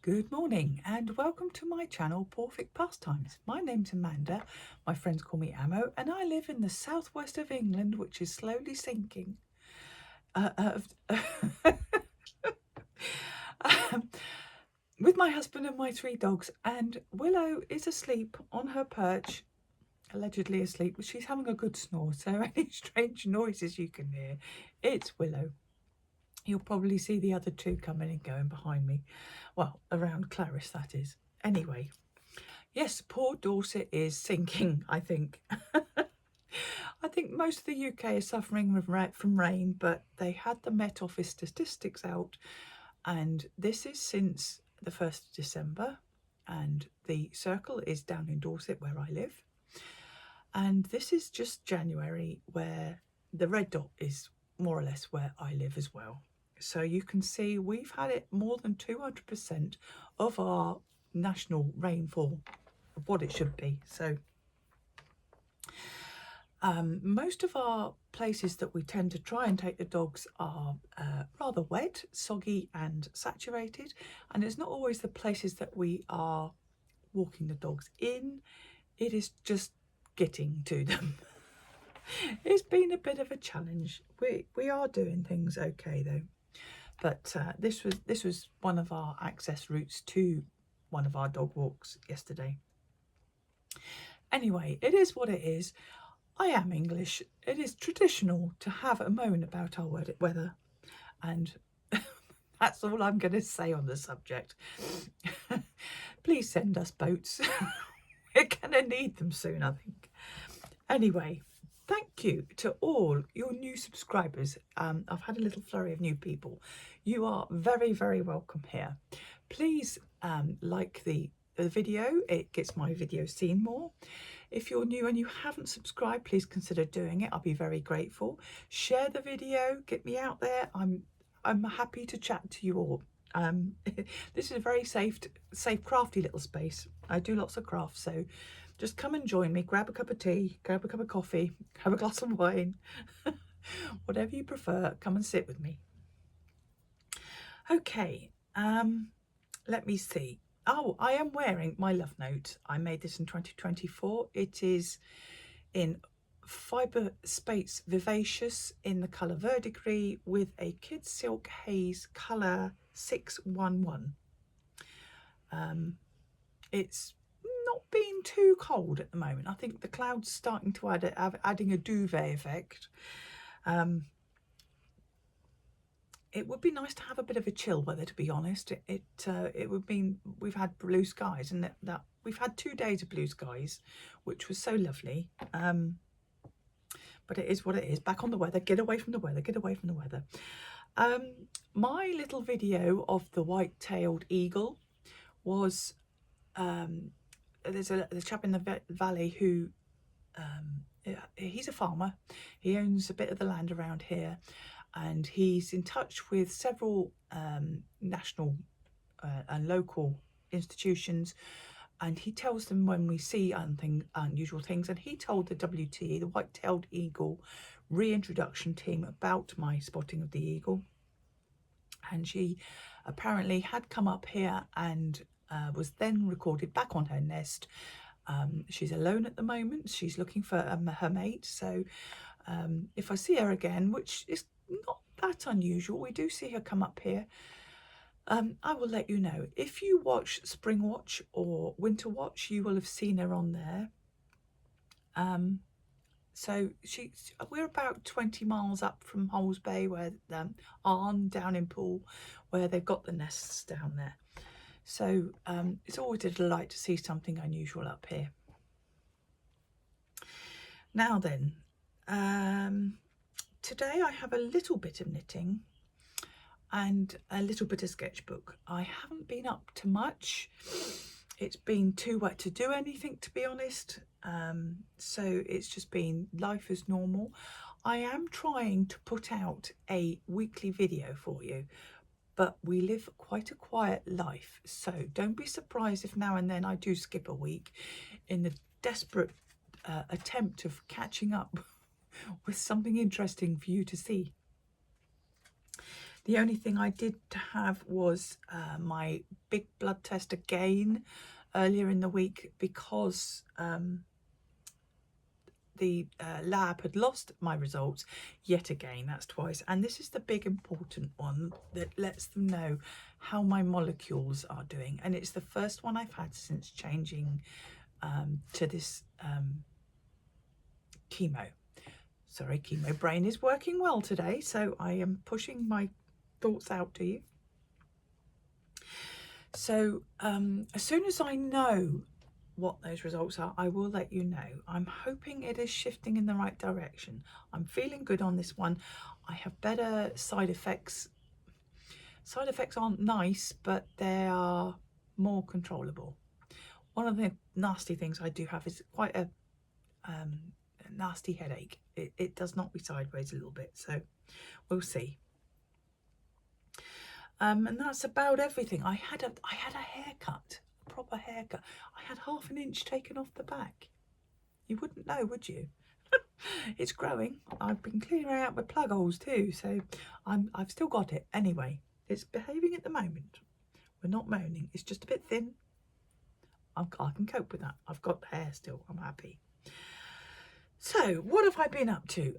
Good morning and welcome to my channel PawfectPastimes. My name's Amanda, my friends call me Amo, and I live in the southwest of England, which is slowly sinking. Um, with my husband and my 3 dogs, and Willow is asleep on her perch, allegedly asleep, but she's having a good snore, so any strange noises you can hear, it's Willow. You'll probably see the other 2 coming and going behind me. Well, around Clarice, that is. Anyway, yes, poor Dorset is sinking, I think. I think most of the UK is suffering from rain, but they had the Met Office statistics out, and this is since the 1st of December, and the circle is down in Dorset where I live. And this is just January, where the red dot is more or less where I live as well. So you can see we've had it more than 200% of our national rainfall of what it should be. So most of our places that we tend to try and take the dogs are rather wet, soggy and saturated, and it's not always the places that we are walking the dogs in. It is just getting to them. It's been a bit of a challenge. We are doing things okay though, but this was one of our access routes to one of our dog walks yesterday. Anyway, it is what it is. I am English. It is traditional to have a moan about our weather, and that's all I'm going to say on the subject. Please send us boats. We're going to need them soon, I think. Anyway, thank you to all your new subscribers. I've had a little flurry of new people. You are very, very welcome here. Please like the video. It gets my video seen more. If you're new and you haven't subscribed, please consider doing it. I'll be very grateful. Share the video. Get me out there. I'm happy to chat to you all. This is a very safe, crafty little space. I do lots of crafts, so just come and join me. Grab a cup of tea, grab a cup of coffee, have a glass of wine, whatever you prefer. Come and sit with me. Okay, let me see. Oh, I am wearing my love note. I made this in 2024. It is in Fibre Space Vivacious in the colour Verdigris with a Kid Silk Haze colour 611. It's not been too cold at the moment. I think the clouds starting to adding a duvet effect. It would be nice to have a bit of a chill weather, to be honest. It would mean we've had blue skies, and that we've had 2 days of blue skies, which was so lovely. But it is what it is. Back on the weather. Get away from the weather. Get away from the weather. My little video of the white-tailed eagle was there's a chap in the valley who he's a farmer. He owns a bit of the land around here, and he's in touch with several national and local institutions, and he tells them when we see unusual things. And he told the WTE, the White-tailed Eagle reintroduction team, about my spotting of the eagle, and she apparently had come up here and was then recorded back on her nest. She's alone at the moment. She's looking for her mate, so if I see her again, which is not that unusual, we do see her come up here, I will let you know. If you watch Spring Watch or Winter Watch, you will have seen her on there. So we're about 20 miles up from Holes Bay, where Arn down in Poole, where they've got the nests down there. So it's always a delight to see something unusual up here. Now then, today I have a little bit of knitting and a little bit of sketchbook. I haven't been up to much. It's been too wet to do anything, to be honest. So it's just been life as normal. I am trying to put out a weekly video for you, but we live quite a quiet life, so don't be surprised if now and then I do skip a week in the desperate attempt of catching up with something interesting for you to see. The only thing I did have was my big blood test again earlier in the week, because the lab had lost my results yet again. That's twice, and this is the big important one that lets them know how my molecules are doing, and it's the first one I've had since changing to this chemo. Sorry, chemo brain is working well today, so I am pushing my thoughts out to you. So as soon as I know what those results are, I will let you know. I'm hoping it is shifting in the right direction. I'm feeling good on this one. I have better side effects. Side effects aren't nice, but they are more controllable. One of the nasty things I do have is quite a nasty headache. It does knock me sideways a little bit, so we'll see. And that's about everything. I had a haircut, a proper haircut. I had ½ an inch taken off the back. You wouldn't know, would you? It's growing. I've been clearing out my plug holes too, so I've still got it. Anyway, it's behaving at the moment. We're not moaning. It's just a bit thin. I can cope with that. I've got hair still. I'm happy. So what have I been up to?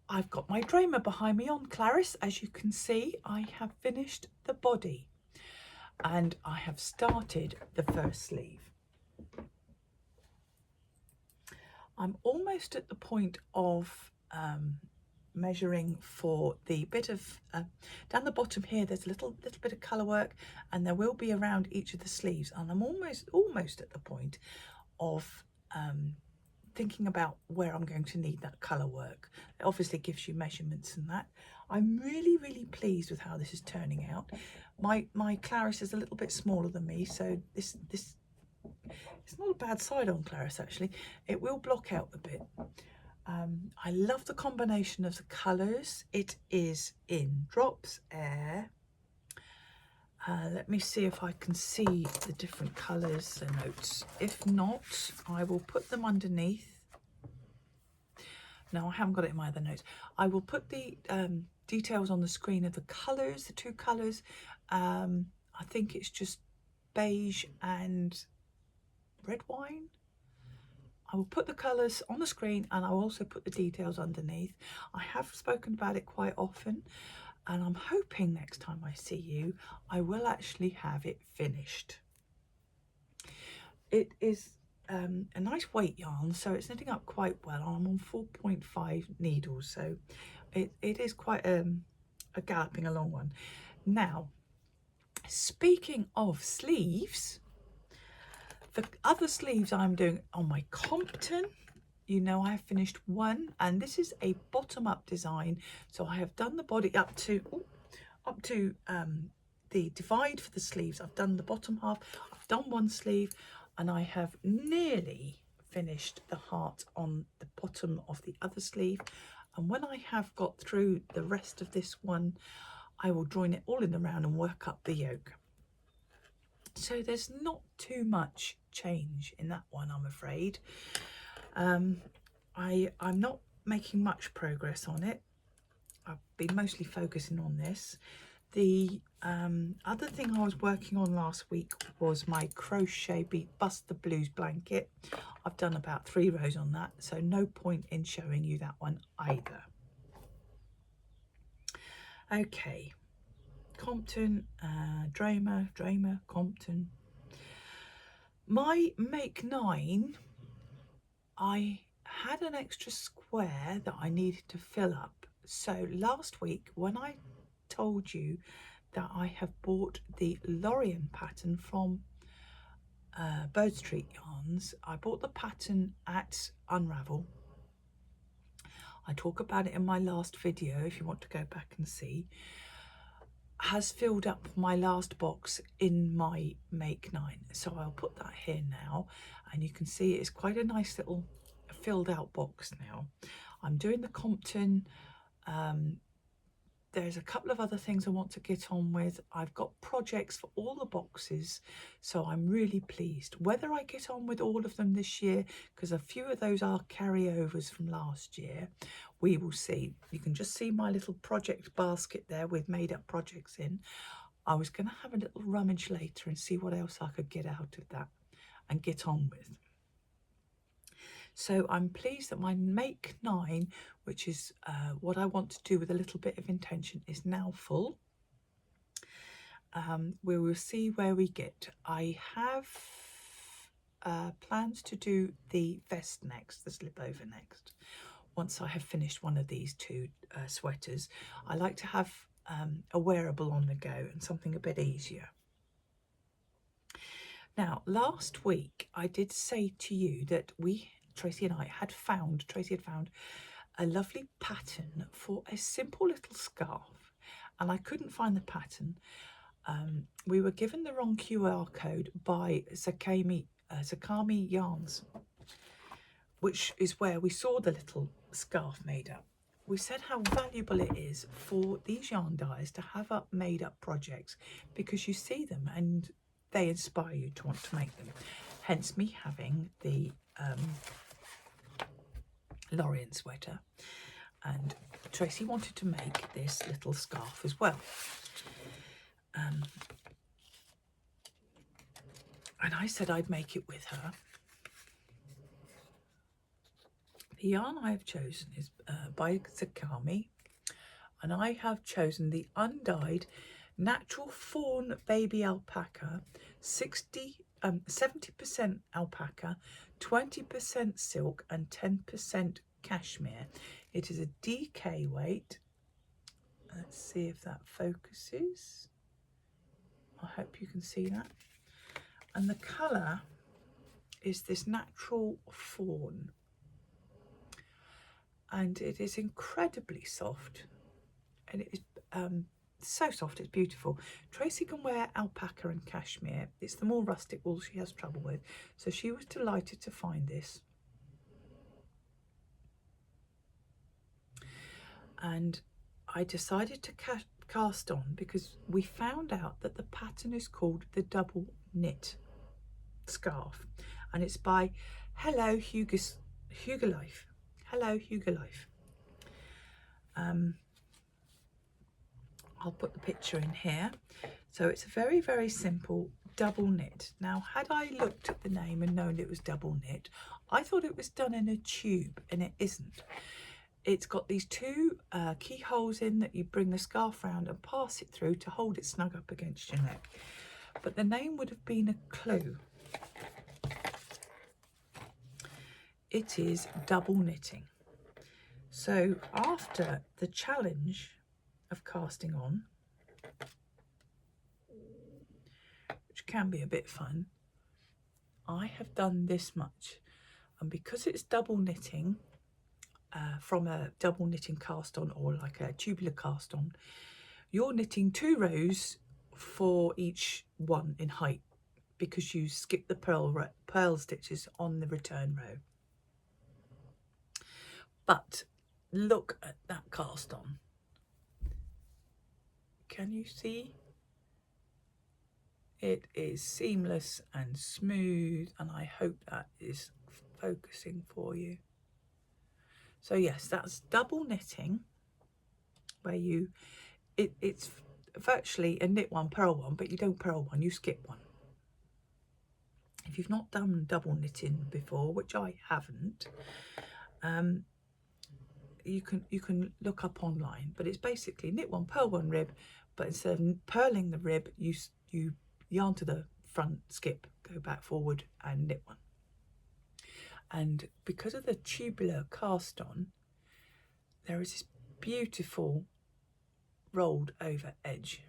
I've got my dramer behind me on Clarice. As you can see, I have finished the body and I have started the first sleeve. I'm almost at the point of measuring for the bit of down the bottom here. There's a little bit of colour work, and there will be around each of the sleeves, and I'm almost at the point of thinking about where I'm going to need that colour work. It obviously gives you measurements and that. I'm really pleased with how this is turning out. My Clarice is a little bit smaller than me, so this it's not a bad side on Clarice actually. It will block out a bit. I love the combination of the colours. It is in Drops Air. Let me see if I can see the different colours, the notes. If not, I will put them underneath. No, I haven't got it in my other notes. I will put the details on the screen of the colours, the two colours. I think it's just beige and red wine. I will put the colours on the screen, and I'll also put the details underneath. I have spoken about it quite often, and I'm hoping next time I see you, I will actually have it finished. It is a nice weight yarn, so it's knitting up quite well. I'm on 4.5 needles, so it is quite a galloping along one. Now, speaking of sleeves, the other sleeves I'm doing on my Compton, you know, I have finished one, and this is a bottom-up design. So I have done the body up to the divide for the sleeves. I've done the bottom half, I've done one sleeve, and I have nearly finished the heart on the bottom of the other sleeve. And when I have got through the rest of this one, I will join it all in the round and work up the yoke. So there's not too much change in that one, I'm afraid. I'm not making much progress on it. I've been mostly focusing on this. The other thing I was working on last week was my crochet beat Bust the Blues blanket. I've done about 3 rows on that, so no point in showing you that one either. Okay, Compton, Dramer, Compton. My Make 9, I had an extra square that I needed to fill up. So last week when I told you that I have bought the Lorien pattern from Bird Street Yarns, I bought the pattern at Unravel. I talk about it in my last video if you want to go back and see. Has filled up my last box in my Make 9, so I'll put that here now, and you can see it's quite a nice little filled out box now. I'm doing the Compton there's a couple of other things I want to get on with. I've got projects for all the boxes, so I'm really pleased. Whether I get on with all of them this year, because a few of those are carryovers from last year, we will see. You can just see my little project basket there with made up projects in. I was going to have a little rummage later and see what else I could get out of that and get on with. So I'm pleased that my Make 9, which is what I want to do with a little bit of intention, is now full. We will see where we get. I have plans to do the vest next, the slip over next, once I have finished one of these two sweaters. I like to have a wearable on the go and something a bit easier. Now, last week I did say to you that Tracy had found a lovely pattern for a simple little scarf, and I couldn't find the pattern. We were given the wrong QR code by Sakami Yarns, which is where we saw the little scarf made up. We said how valuable it is for these yarn dyers to have up made up projects, because you see them and they inspire you to want to make them. Hence me having the Lorient sweater, and Tracy wanted to make this little scarf as well. And I said I'd make it with her. The yarn I have chosen is by Sakami, and I have chosen the undyed natural fawn baby alpaca, 70% alpaca, 20% silk and 10% cashmere. It is a DK weight. Let's see if that focuses. I hope you can see that. And the colour is this natural fawn, and it is incredibly soft, and it is so soft, it's beautiful. Tracy can wear alpaca and cashmere. It's the more rustic wool she has trouble with, so she was delighted to find this. And I decided to cast on because we found out that the pattern is called the double knit scarf, and it's by Hello Hugo Life. Hello Hugo Life. I'll put the picture in here. So it's a very, very simple double knit. Now, had I looked at the name and known it was double knit, I thought it was done in a tube, and it isn't. It's got these two keyholes in that you bring the scarf round and pass it through to hold it snug up against your neck. But the name would have been a clue. It is double knitting. So after the challenge of casting on, which can be a bit fun, I have done this much, and because it's double knitting from a double knitting cast on, or like a tubular cast on, you're knitting 2 rows for each one in height, because you skip the pearl stitches on the return row. But look at that cast on. Can you see? It is seamless and smooth, and I hope that is focusing for you. So yes, that's double knitting, where it's virtually a knit one, purl one, but you don't purl one, you skip one. If you've not done double knitting before, which I haven't, you can look up online, but it's basically knit one, purl one rib, but instead of purling the rib, you yarn to the front, skip, go back forward and knit one. And because of the tubular cast on, there is this beautiful rolled over edge,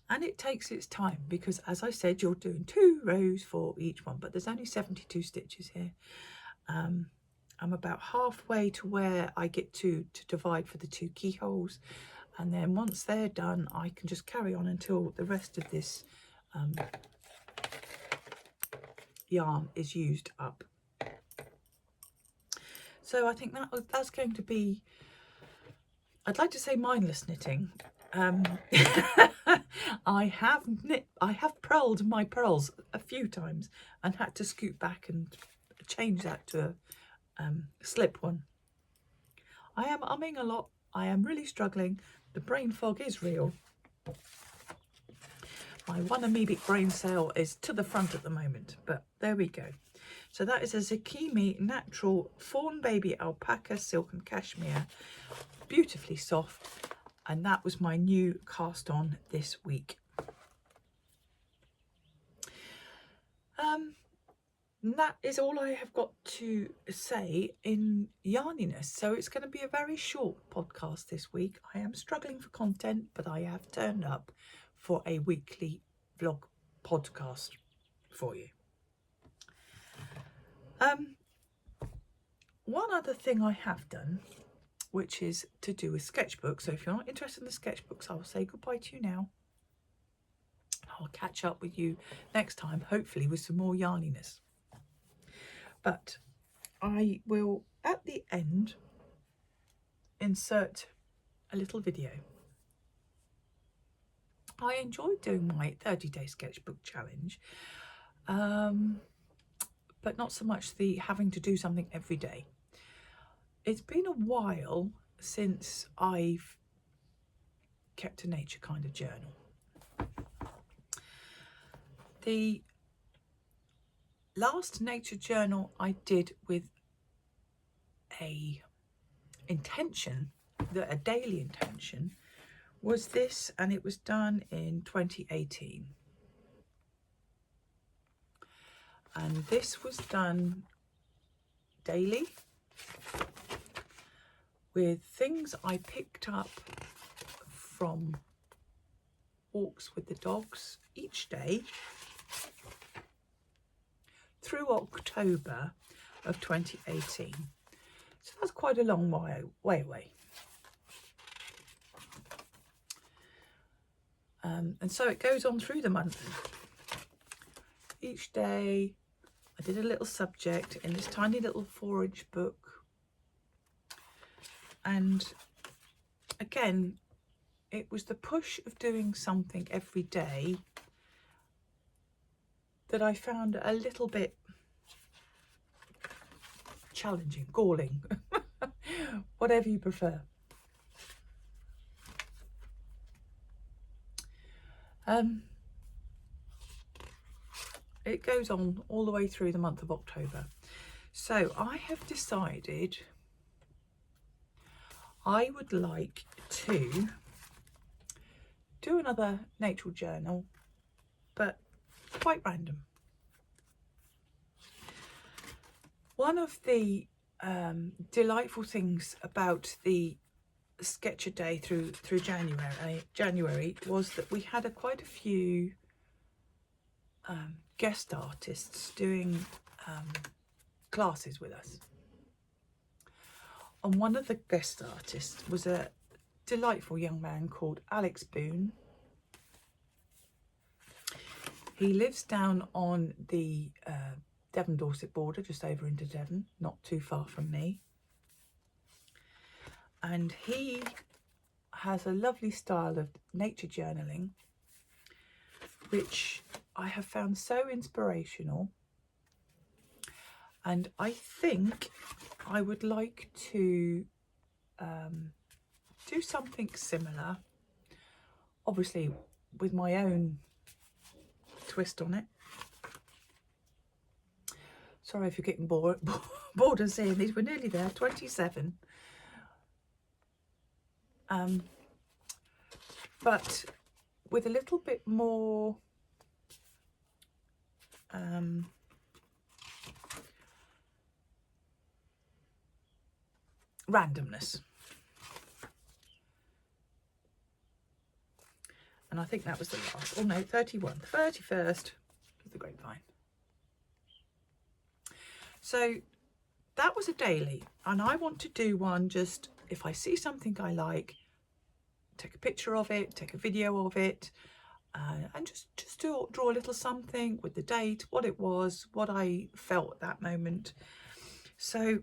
and it takes its time, because as I said, you're doing 2 rows for each one, but there's only 72 stitches here. I'm about halfway to where I get to divide for the 2 keyholes, and then once they're done, I can just carry on until the rest of this yarn is used up. So I think that's going to be I'd like to say mindless knitting. I have purled my pearls a few times and had to scoot back and change that to a slip one. I am umming a lot. I am really struggling. The brain fog is real. My one amoebic brain cell is to the front at the moment, but there we go. So that is a Zucchini Natural Fawn Baby Alpaca Silk and Cashmere, beautifully soft, and that was my new cast on this week. That is all I have got to say in yarniness. So it's going to be a very short podcast this week. I am struggling for content, but I have turned up for a weekly vlog podcast for you. One other thing I have done, which is to do with sketchbooks. So if you're not interested in the sketchbooks, I'll say goodbye to you now. I'll catch up with you next time, hopefully with some more yarniness. But I will, at the end, insert a little video. I enjoyed doing my 30-day sketchbook challenge, but not so much the having to do something every day. It's been a while since I've kept a nature kind of journal. The last nature journal I did with a intention, a daily intention, was this, and it was done in 2018. And this was done daily with things I picked up from walks with the dogs each day through October of 2018. So that's quite a long way away. And so it goes on through the month. Each day I did a little subject in this tiny little 4-inch book. And again, it was the push of doing something every day that I found a little bit challenging, galling, whatever you prefer. It goes on all the way through the month of October. So I have decided I would like to do another nature journal, but quite random. One of the delightful things about the sketch a day through January was that we had quite a few guest artists doing classes with us. And one of the guest artists was a delightful young man called Alex Boone. He lives down on the Devon-Dorset border, just over into Devon, not too far from me. And he has a lovely style of nature journaling, which I have found so inspirational. And I think I would like to do something similar, obviously with my own twist on it. Sorry if you're getting bored of seeing these. We're nearly there, 27. But with a little bit more randomness. And I think that was the last, oh no, 31, 31st of the grapevine. So that was a daily, and I want to do one just if I see something I like, take a picture of it, take a video of it, and just draw a little something with the date, what it was, what I felt at that moment. So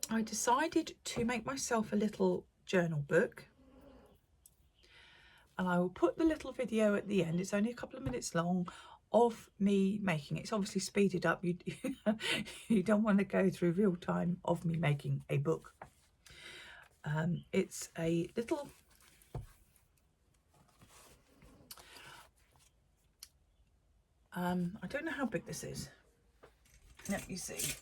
I decided to make myself a little journal book, and I will put the little video at the end. It's only a couple of minutes long of me making it. It's obviously speeded up. You you don't want to go through real time of me making a book. It's a little I don't know how big this is. Let me see.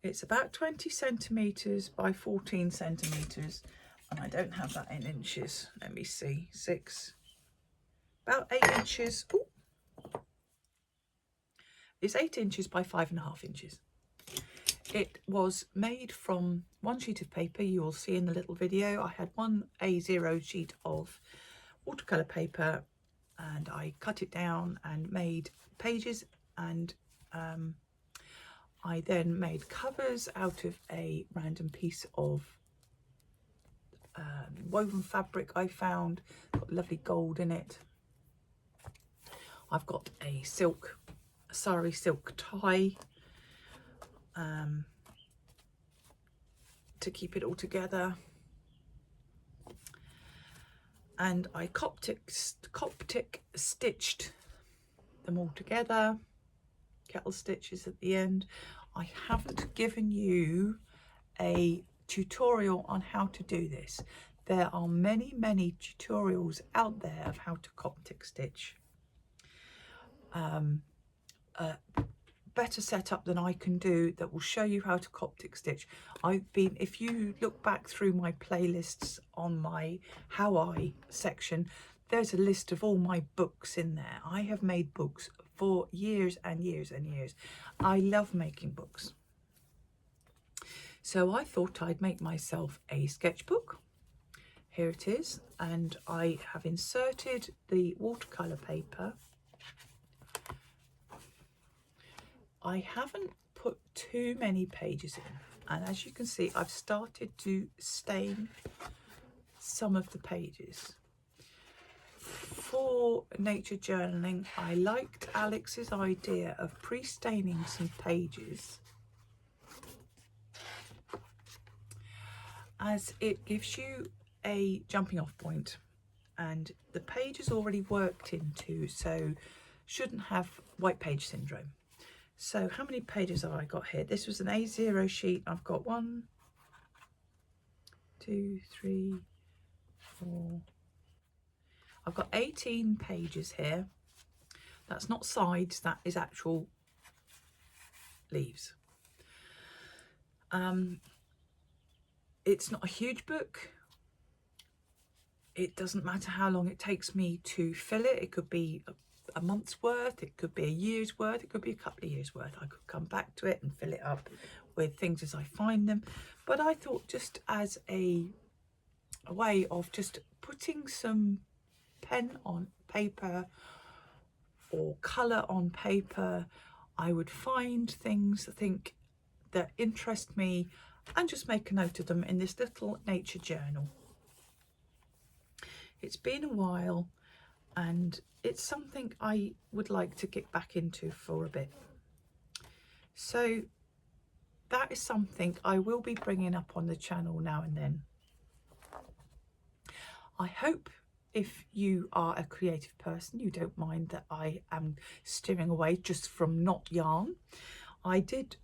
It's about 20 centimetres by 14 centimetres, and I don't have that in inches. Let me see. About 8 inches. Ooh. It's 8 inches by 5.5 inches. It was made from one sheet of paper. You will see in the little video. I had one A0 sheet of watercolour paper, and I cut it down and made pages, and I then made covers out of a random piece of woven fabric I found. Got lovely gold in it. I've got a sari silk tie to keep it all together, and I Coptic stitched them all together. Kettle stitches at the end. I haven't given you a tutorial on how to do this. There are many tutorials out there of how to Coptic stitch. Better setup than I can do that will show you how to Coptic stitch. If you look back through my playlists on my How I section, there's a list of all my books in there. I have made books for years and years and years. I love making books. So I thought I'd make myself a sketchbook. Here it is, and I have inserted the watercolour paper. I haven't put too many pages in, and as you can see, I've started to stain some of the pages. For nature journaling, I liked Alex's idea of pre-staining some pages, as it gives you a jumping off point, and the page is already worked into, so shouldn't have white page syndrome. So how many pages have I got here? This was an A0 sheet. I've got 1, 2, 3, 4. I've got 18 pages here. That's not sides, that is actual leaves. It's not a huge book. It doesn't matter how long it takes me to fill it. It could be a month's worth, it could be a year's worth, it could be a couple of years worth. I could come back to it and fill it up with things as I find them. But I thought, just as a way of just putting some pen on paper or colour on paper, I would find things that interest me and just make a note of them in this little nature journal. It's been a while, and it's something I would like to get back into for a bit. So that is something I will be bringing up on the channel now and then. I hope if you are a creative person, you don't mind that I am steering away just from not yarn. I did,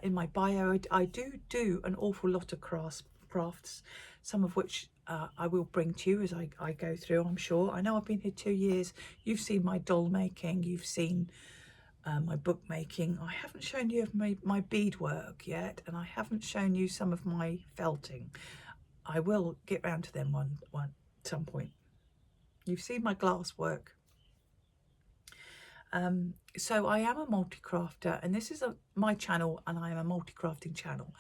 in my bio, I do an awful lot of crafts, some of which I will bring to you as I go through, I'm sure. I know I've been here 2 years. You've seen my doll making, you've seen my book making. I haven't shown you my beadwork yet, and I haven't shown you some of my felting. I will get round to them one at some point. You've seen my glass work. So I am a multi-crafter, and this is my channel, and I am a multi-crafting channel.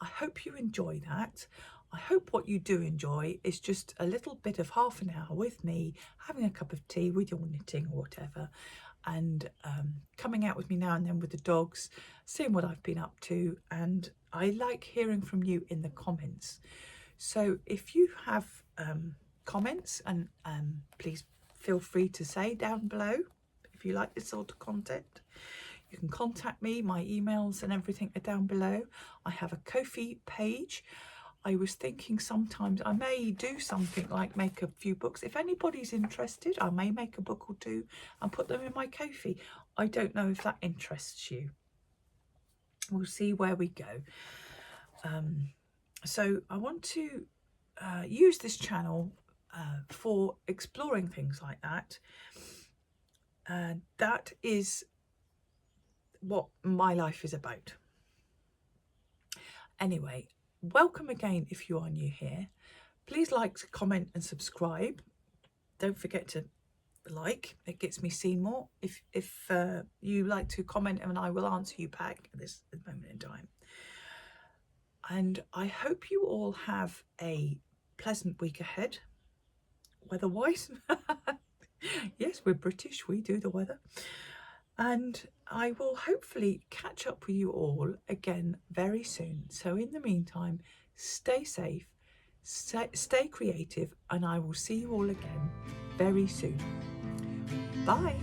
I hope you enjoy that. I hope what you do enjoy is just a little bit of half an hour with me, having a cup of tea with your knitting or whatever, and coming out with me now and then with the dogs, seeing what I've been up to. And I like hearing from you in the comments. So if you have comments, and please feel free to say down below if you like this sort of content. You can contact me. My emails and everything are down below. I have a Ko-fi page. I was thinking sometimes I may do something like make a few books. If anybody's interested, I may make a book or two and put them in my Ko-fi. I don't know if that interests you. We'll see where we go. So I want to use this channel for exploring things like that. That is what my life is about. Anyway, welcome again if you are new here. Please like, comment and subscribe. Don't forget to like, it gets me seen more. If you like to comment, and I will answer you back at this moment in time. And I hope you all have a pleasant week ahead, weather-wise. Yes, we're British, we do the weather. And I will hopefully catch up with you all again very soon. So in the meantime, stay safe, stay creative, and I will see you all again very soon. Bye.